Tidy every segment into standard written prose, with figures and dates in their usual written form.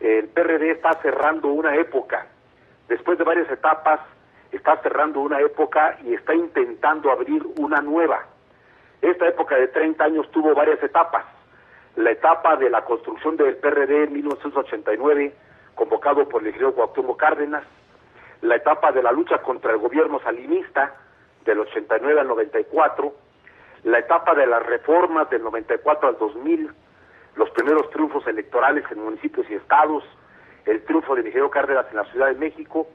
el PRD está cerrando una época, después de varias etapas, está cerrando una época y está intentando abrir una nueva. Esta época de 30 años tuvo varias etapas. La etapa de la construcción del PRD en 1989, convocado por el ingeniero Cuauhtémoc Cárdenas, la etapa de la lucha contra el gobierno salinista, del 89 al 94, la etapa de las reformas del 94 al 2000, los primeros triunfos electorales en municipios y estados, el triunfo del ingeniero Cárdenas en la Ciudad de México,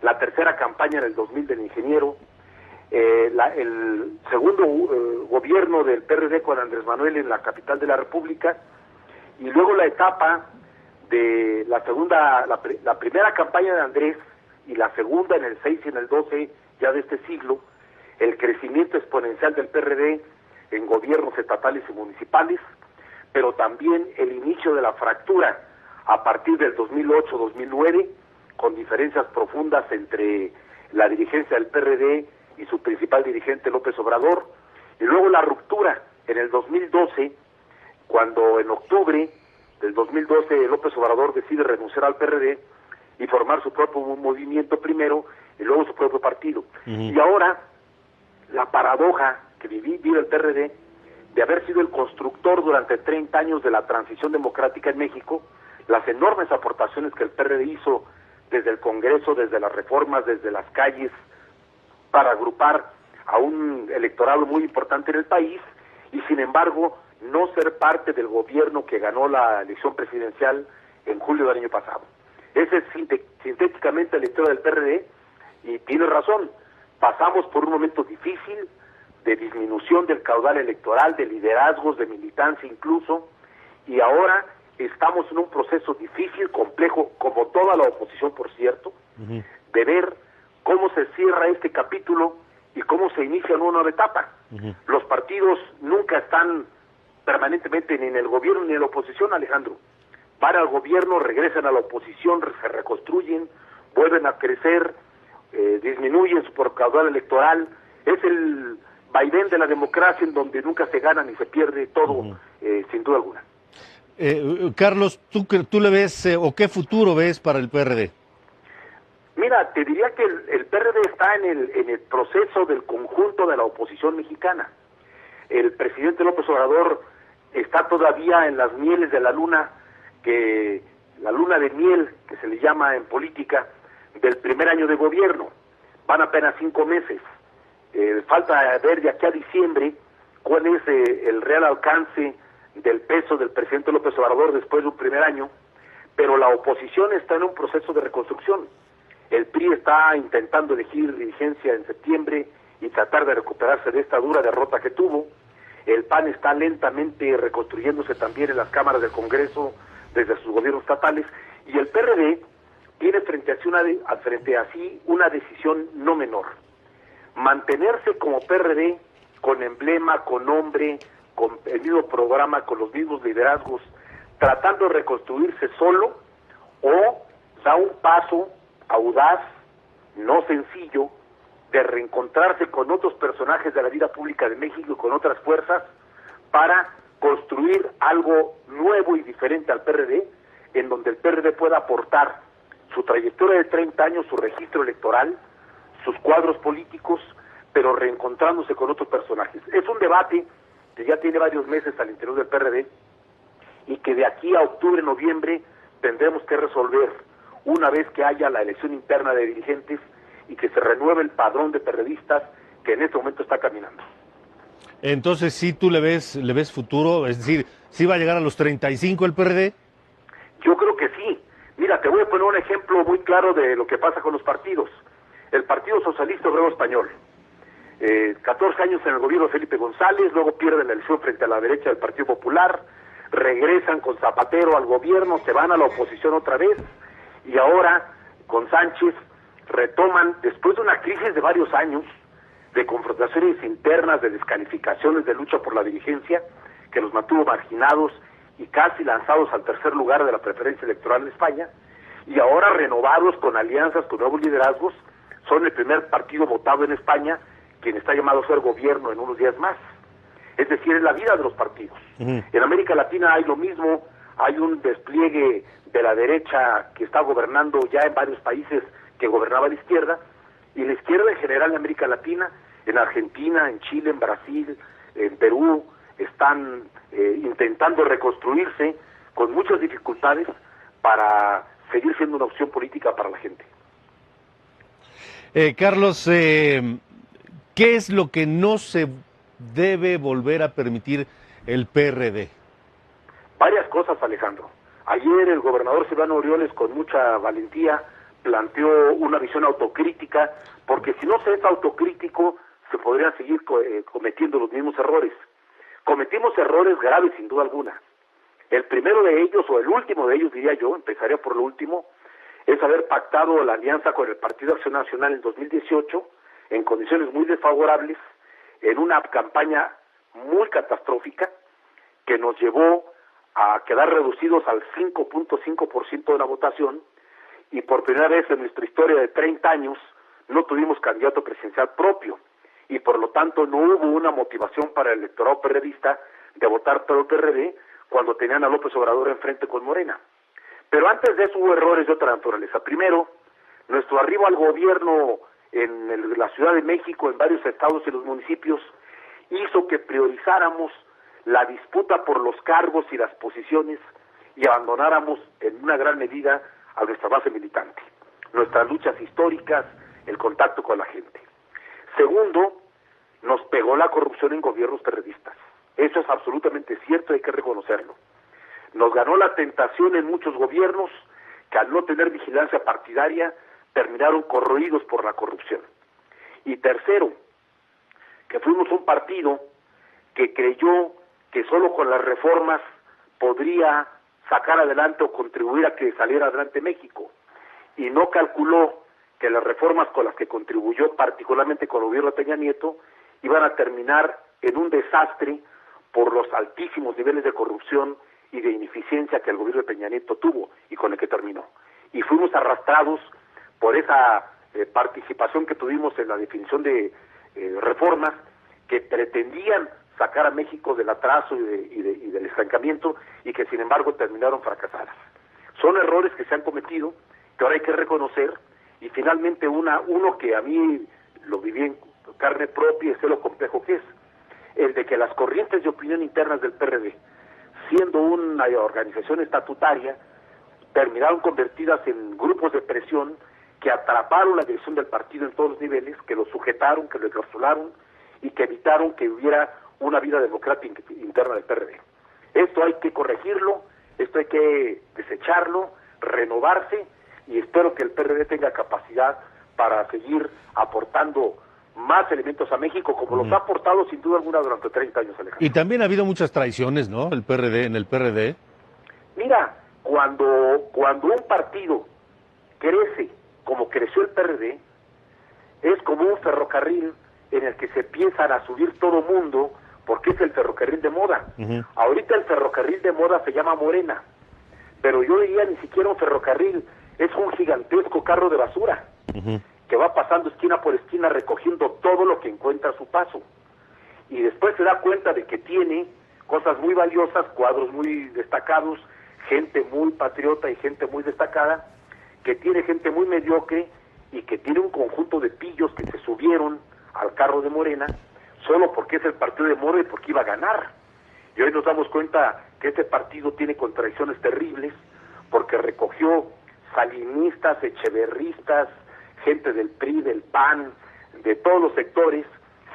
la tercera campaña en el 2000 del ingeniero, el segundo gobierno del PRD con Andrés Manuel en la capital de la República, y luego la etapa de la primera campaña de Andrés y la segunda en el 6 y en el 12 ya de este siglo, el crecimiento exponencial del PRD en gobiernos estatales y municipales, pero también el inicio de la fractura a partir del 2008-2009, con diferencias profundas entre la dirigencia del PRD y su principal dirigente López Obrador, y luego la ruptura en el 2012, cuando en octubre del 2012 López Obrador decide renunciar al PRD y formar su propio movimiento primero y luego su propio partido. Y ahora la paradoja que vive el PRD de haber sido el constructor durante 30 años de la transición democrática en México, las enormes aportaciones que el PRD hizo desde el Congreso, desde las reformas, desde las calles, para agrupar a un electorado muy importante en el país, y sin embargo no ser parte del gobierno que ganó la elección presidencial en julio del año pasado. Ese es sintéticamente la historia del PRD, y tiene razón, pasamos por un momento difícil de disminución del caudal electoral, de liderazgos, de militancia incluso, y ahora estamos en un proceso difícil, complejo, como toda la oposición, por cierto, de ver cómo se cierra este capítulo y cómo se inicia una nueva etapa. Los partidos nunca están permanentemente ni en el gobierno ni en la oposición, Alejandro. Van al gobierno, regresan a la oposición, se reconstruyen, vuelven a crecer, disminuyen su caudal electoral. Es el vaivén de la democracia en donde nunca se gana ni se pierde todo, sin duda alguna. Carlos, ¿tú le ves o qué futuro ves para el PRD? Mira, te diría que el PRD está en el proceso del conjunto de la oposición mexicana. El presidente López Obrador está todavía en las mieles de la luna de miel, que se le llama en política, del primer año de gobierno. Van apenas 5 meses. Falta ver de aquí a diciembre cuál es el real alcance del peso del presidente López Obrador después de un primer año, pero la oposición está en un proceso de reconstrucción. El PRI está intentando elegir dirigencia en septiembre y tratar de recuperarse de esta dura derrota que tuvo. El PAN está lentamente reconstruyéndose también en las cámaras del Congreso desde sus gobiernos estatales, y el PRD tiene frente a sí una decisión no menor: mantenerse como PRD con emblema, con nombre, con el mismo programa, con los mismos liderazgos, tratando de reconstruirse solo, o da un paso audaz, no sencillo, de reencontrarse con otros personajes de la vida pública de México y con otras fuerzas para construir algo nuevo y diferente al PRD, en donde el PRD pueda aportar su trayectoria de 30 años, su registro electoral, sus cuadros políticos, pero reencontrándose con otros personajes. Es un debate que ya tiene varios meses al interior del PRD y que de aquí a octubre, noviembre tendremos que resolver una vez que haya la elección interna de dirigentes y que se renueve el padrón de perredistas que en este momento está caminando. Entonces, ¿sí tú le ves futuro? Es decir, ¿sí va a llegar a los 35 el PRD? Yo creo que sí. Mira, te voy a poner un ejemplo muy claro de lo que pasa con los partidos. El Partido Socialista Obrero Español, 14 años en el gobierno de Felipe González, luego pierden la elección frente a la derecha del Partido Popular, regresan con Zapatero al gobierno, se van a la oposición otra vez, y ahora con Sánchez retoman, después de una crisis de varios años, de confrontaciones internas, de descalificaciones, de lucha por la dirigencia, que los mantuvo marginados y casi lanzados al tercer lugar de la preferencia electoral en España, y ahora renovados con alianzas, con nuevos liderazgos, son el primer partido votado en España, quien está llamado a ser gobierno en unos días más. Es decir, es la vida de los partidos. En América Latina hay lo mismo, hay un despliegue de la derecha que está gobernando ya en varios países que gobernaba la izquierda, y la izquierda en general en América Latina, en Argentina, en Chile, en Brasil, en Perú, están intentando reconstruirse con muchas dificultades para seguir siendo una opción política para la gente. Carlos, ¿qué es lo que no se debe volver a permitir el PRD? Varias cosas, Alejandro. Ayer el gobernador Silvano Aureoles, con mucha valentía, planteó una visión autocrítica, porque si no se es autocrítico, se podrían seguir cometiendo los mismos errores. Cometimos errores graves, sin duda alguna. El primero de ellos, o el último de ellos, diría yo, empezaría por lo último, es haber pactado la alianza con el Partido Acción Nacional en 2018, en condiciones muy desfavorables, en una campaña muy catastrófica, que nos llevó a quedar reducidos al 5.5% de la votación, y por primera vez en nuestra historia de 30 años no tuvimos candidato presidencial propio, y por lo tanto no hubo una motivación para el electorado perredista de votar por el PRD cuando tenían a López Obrador enfrente con Morena. Pero antes de eso hubo errores de otra naturaleza. Primero, nuestro arribo al gobierno en la Ciudad de México, en varios estados y los municipios, hizo que priorizáramos la disputa por los cargos y las posiciones y abandonáramos en una gran medida a nuestra base militante, nuestras luchas históricas, el contacto con la gente. Segundo, nos pegó la corrupción en gobiernos perredistas. Eso es absolutamente cierto, hay que reconocerlo. Nos ganó la tentación en muchos gobiernos que al no tener vigilancia partidaria terminaron corroídos por la corrupción. Y tercero, que fuimos un partido que creyó que solo con las reformas podría sacar adelante o contribuir a que saliera adelante México, y no calculó que las reformas con las que contribuyó, particularmente con el gobierno de Peña Nieto, iban a terminar en un desastre por los altísimos niveles de corrupción y de ineficiencia que el gobierno de Peña Nieto tuvo y con el que terminó. Y fuimos arrastrados por esa participación que tuvimos en la definición de reformas que pretendían sacar a México del atraso y del estancamiento, y que sin embargo terminaron fracasadas. Son errores que se han cometido, que ahora hay que reconocer, y finalmente uno que a mí lo viví en carne propia y sé lo complejo que es, el de que las corrientes de opinión internas del PRD, siendo una organización estatutaria, terminaron convertidas en grupos de presión que atraparon la dirección del partido en todos los niveles, que lo sujetaron, que lo encapsularon y que evitaron que hubiera una vida democrática interna del PRD. Esto hay que corregirlo, esto hay que desecharlo, renovarse, y espero que el PRD tenga capacidad para seguir aportando más elementos a México, como los ha aportado sin duda alguna durante 30 años, Alejandro. Y también ha habido muchas traiciones, ¿no? El PRD, en el PRD. Mira, cuando un partido crece como creció el PRD, es como un ferrocarril en el que se empiezan a subir todo mundo, porque es el ferrocarril de moda. Ahorita el ferrocarril de moda se llama Morena, pero yo diría ni siquiera un ferrocarril, es un gigantesco carro de basura que va pasando esquina por esquina recogiendo todo lo que encuentra a su paso, y después se da cuenta de que tiene cosas muy valiosas, cuadros muy destacados, gente muy patriota y gente muy destacada, que tiene gente muy mediocre y que tiene un conjunto de pillos que se subieron al carro de Morena solo porque es el partido de moda y porque iba a ganar. Y hoy nos damos cuenta que este partido tiene contradicciones terribles, porque recogió salinistas, echeverristas, gente del PRI, del PAN, de todos los sectores,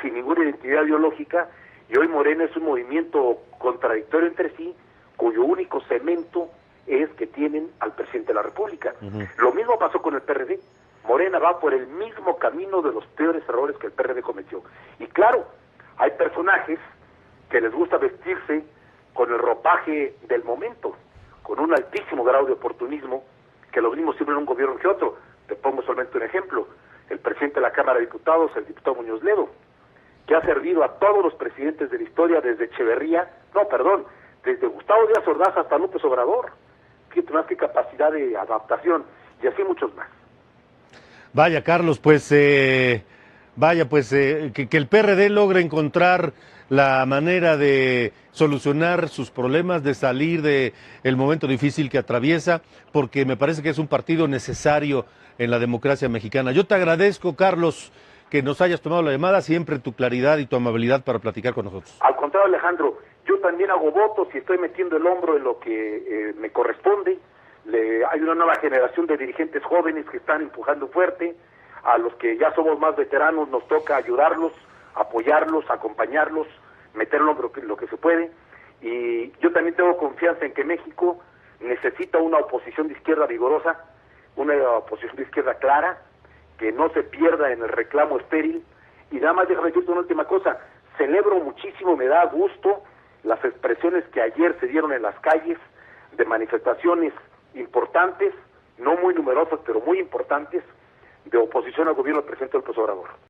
sin ninguna identidad ideológica, y hoy Morena es un movimiento contradictorio entre sí, cuyo único cemento es que tienen al presidente de la República. Lo mismo pasó con el PRD. Morena va por el mismo camino de los peores errores que el PRD cometió. Y claro, hay personajes que les gusta vestirse con el ropaje del momento, con un altísimo grado de oportunismo, que lo vimos siempre en un gobierno que otro. Te pongo solamente un ejemplo: el presidente de la Cámara de Diputados, el diputado Muñoz Ledo, que ha servido a todos los presidentes de la historia, desde desde Gustavo Díaz Ordaz hasta López Obrador. Fíjate más que capacidad de adaptación, y así muchos más. Vaya, Carlos, pues, que el PRD logre encontrar la manera de solucionar sus problemas, de salir de el momento difícil que atraviesa, porque me parece que es un partido necesario en la democracia mexicana. Yo te agradezco, Carlos, que nos hayas tomado la llamada, siempre tu claridad y tu amabilidad para platicar con nosotros. Al contrario, Alejandro, yo también hago votos y estoy metiendo el hombro en lo que me corresponde. Hay una nueva generación de dirigentes jóvenes que están empujando fuerte. A los que ya somos más veteranos nos toca ayudarlos, apoyarlos, acompañarlos, meter el hombro lo que se puede. Y yo también tengo confianza en que México necesita una oposición de izquierda vigorosa, una oposición de izquierda clara, que no se pierda en el reclamo estéril. Y nada más déjame decirte una última cosa, celebro muchísimo, me da gusto las expresiones que ayer se dieron en las calles de manifestaciones importantes, no muy numerosas, pero muy importantes, de oposición al gobierno del presidente López Obrador.